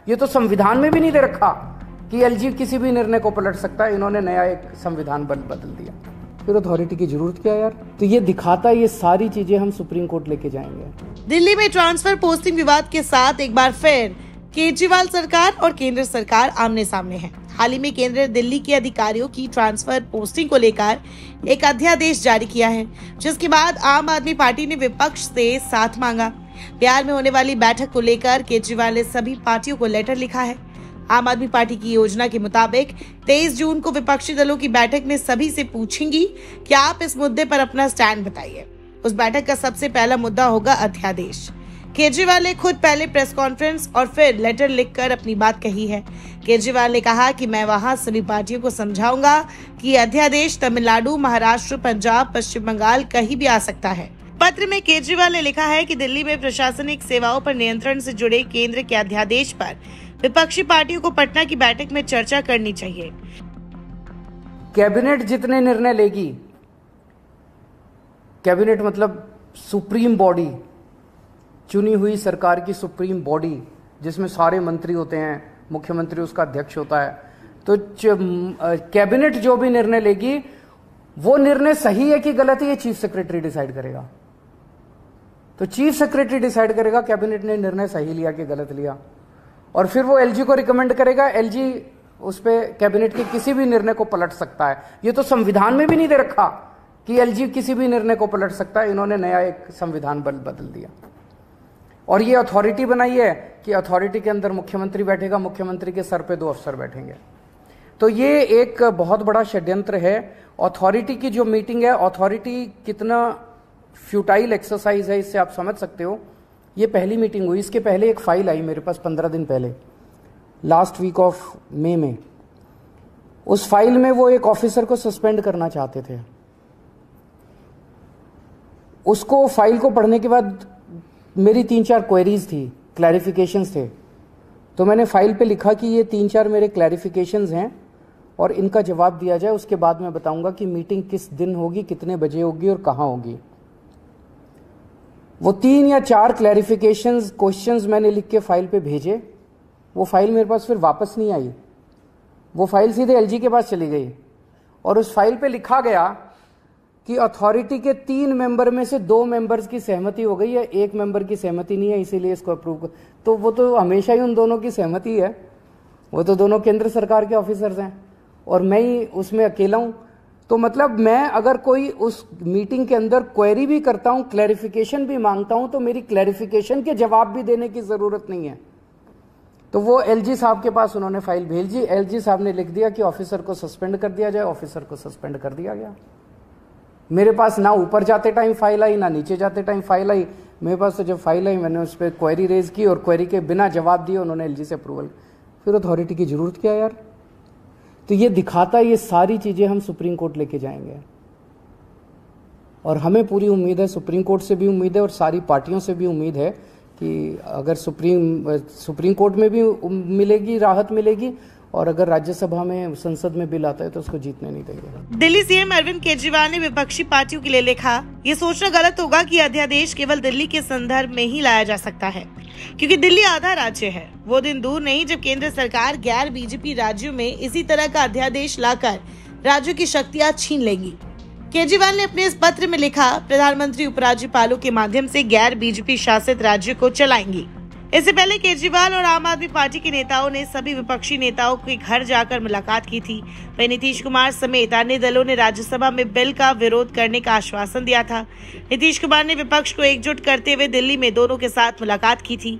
ये तो संविधान में भी नहीं दे रखा कि एलजी किसी भी निर्णय को पलट सकता है। इन्होंने नया एक संविधान बदल दिया। फिर अथॉरिटी की जरूरत क्या यार? तो ये दिखाता है, ये सारी चीजें हम सुप्रीम कोर्ट लेके जाएंगे। दिल्ली में ट्रांसफर पोस्टिंग विवाद के साथ एक बार फिर केजरीवाल सरकार और केंद्र सरकार आमने सामने है। हाल ही में केंद्र ने दिल्ली के अधिकारियों की ट्रांसफर पोस्टिंग को लेकर एक अध्यादेश जारी किया है, जिसके बाद आम आदमी पार्टी ने विपक्ष से साथ मांगा। बिहार में होने वाली बैठक को लेकर केजरीवाल ने सभी पार्टियों को लेटर लिखा है। आम आदमी पार्टी की योजना के मुताबिक 23 जून को विपक्षी दलों की बैठक में सभी से पूछेंगी कि आप इस मुद्दे पर अपना स्टैंड बताइए। उस बैठक का सबसे पहला मुद्दा होगा अध्यादेश। केजरीवाल ने खुद पहले प्रेस कॉन्फ्रेंस और फिर लेटर लिखकर अपनी बात कही है। केजरीवाल ने कहा कि मैं वहां सभी पार्टियों को समझाऊंगा कि अध्यादेश तमिलनाडु, महाराष्ट्र, पंजाब, पश्चिम बंगाल कहीं भी आ सकता है। पत्र में केजरीवाल ने लिखा है कि दिल्ली में प्रशासनिक सेवाओं पर नियंत्रण से जुड़े केंद्र के अध्यादेश पर विपक्षी पार्टियों को पटना की बैठक में चर्चा करनी चाहिए। कैबिनेट जितने निर्णय लेगी, कैबिनेट मतलब सुप्रीम बॉडी, चुनी हुई सरकार की सुप्रीम बॉडी, जिसमें सारे मंत्री होते हैं, मुख्यमंत्री उसका अध्यक्ष होता है। तो कैबिनेट जो भी निर्णय लेगी वो निर्णय सही है कि गलत है, ये चीफ सेक्रेटरी डिसाइड करेगा। तो चीफ सेक्रेटरी डिसाइड करेगा कैबिनेट ने निर्णय सही लिया कि गलत लिया, और फिर वो एलजी को रिकमेंड करेगा। एलजी उस पे कैबिनेट के किसी भी निर्णय को पलट सकता है। ये तो संविधान में भी नहीं दे रखा कि एलजी किसी भी निर्णय को पलट सकता है। इन्होंने नया एक संविधान बदल दिया और ये अथॉरिटी बनाई है कि अथॉरिटी के अंदर मुख्यमंत्री बैठेगा, मुख्यमंत्री के सर पे 2 अफसर बैठेंगे। तो ये एक बहुत बड़ा षड्यंत्र है। अथॉरिटी की जो मीटिंग है, अथॉरिटी कितना फ्यूटाइल एक्सरसाइज है, इससे आप समझ सकते हो। ये पहली मीटिंग हुई, इसके पहले एक फाइल आई मेरे पास 15 दिन पहले, लास्ट वीक ऑफ मई में। उस फाइल में वो एक ऑफिसर को सस्पेंड करना चाहते थे। उसको फाइल को पढ़ने के बाद मेरी 3-4 क्वेरीज थी, क्लैरिफिकेशंस थे। तो मैंने फाइल पे लिखा कि ये 3-4 मेरे क्लैरिफिकेशंस हैं और इनका जवाब दिया जाए। उसके बाद मैं बताऊंगा कि मीटिंग किस दिन होगी, कितने बजे होगी और कहाँ होगी। वो 3 या 4 क्लैरिफिकेशंस, क्वेश्चंस मैंने लिख के फाइल पे भेजे। वो फाइल मेरे पास फिर वापस नहीं आई, वो फाइल सीधे एलजी के पास चली गई और उस फाइल पे लिखा गया कि अथॉरिटी के 3 मेंबर में से 2 मेंबर्स की सहमति हो गई है, 1 मेंबर की सहमति नहीं है, इसीलिए इसको अप्रूव कर। तो वो तो हमेशा ही उन दोनों की सहमति है, वो तो दोनों केंद्र सरकार के ऑफिसर्स हैं और मैं ही उसमें अकेला हूं। तो मतलब मैं अगर कोई उस मीटिंग के अंदर क्वेरी भी करता हूं, क्लैरिफिकेशन भी मांगता हूं, तो मेरी क्लैरिफिकेशन के जवाब भी देने की जरूरत नहीं है। तो वो एलजी साहब के पास उन्होंने फाइल भेजी। एलजी साहब ने लिख दिया कि ऑफिसर को सस्पेंड कर दिया जाए। ऑफिसर को सस्पेंड कर दिया गया। मेरे पास ना ऊपर जाते टाइम फाइल आई, ना नीचे जाते टाइम फाइल आई। मेरे पास तो जब फाइल आई मैंने उस पर क्वेरी रेज की और क्वेरी के बिना जवाब दिए उन्होंने एलजी से अप्रूवल। फिर अथॉरिटी की जरूरत क्या यार? तो ये दिखाता है, ये सारी चीजें हम सुप्रीम कोर्ट लेके जाएंगे और हमें पूरी उम्मीद है, सुप्रीम कोर्ट से भी उम्मीद है और सारी पार्टियों से भी उम्मीद है कि अगर सुप्रीम कोर्ट में भी मिलेगी, राहत मिलेगी, और अगर राज्यसभा में, संसद में बिल आता है तो उसको जीतने नहीं देंगे। दिल्ली सीएम अरविंद केजरीवाल ने विपक्षी पार्टियों के लिए लिखा, ये सोचना गलत होगा कि अध्यादेश केवल दिल्ली के संदर्भ में ही लाया जा सकता है, क्योंकि दिल्ली आधा राज्य है। वो दिन दूर नहीं जब केंद्र सरकार गैर बीजेपी राज्यों में इसी तरह का अध्यादेश लाकर राज्यों की शक्तियां छीन लेगी। केजरीवाल ने अपने इस पत्र में लिखा, प्रधानमंत्री उपराज्यपालों के माध्यम से गैर बीजेपी शासित राज्यों को चलाएंगी। इससे पहले केजरीवाल और आम आदमी पार्टी के नेताओं ने सभी विपक्षी नेताओं के घर जाकर मुलाकात की थी। वहीं नीतीश कुमार समेत अन्य दलों ने राज्यसभा में बिल का विरोध करने का आश्वासन दिया था। नीतीश कुमार ने विपक्ष को एकजुट करते हुए दिल्ली में दोनों के साथ मुलाकात की थी।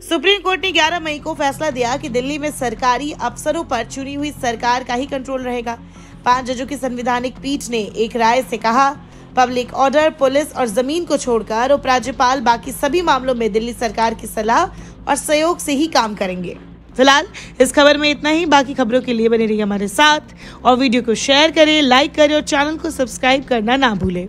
सुप्रीम कोर्ट ने 11 मई को फैसला दिया कि दिल्ली में सरकारी अफसरों पर चुनी हुई सरकार का ही कंट्रोल रहेगा। 5 जजों की संवैधानिक पीठ ने एक राय से कहा, पब्लिक ऑर्डर, पुलिस और जमीन को छोड़कर उपराज्यपाल बाकी सभी मामलों में दिल्ली सरकार की सलाह और सहयोग से ही काम करेंगे। फिलहाल इस खबर में इतना ही। बाकी खबरों के लिए बने रहिए हमारे साथ और वीडियो को शेयर करें, लाइक करें और चैनल को सब्सक्राइब करना ना भूलें।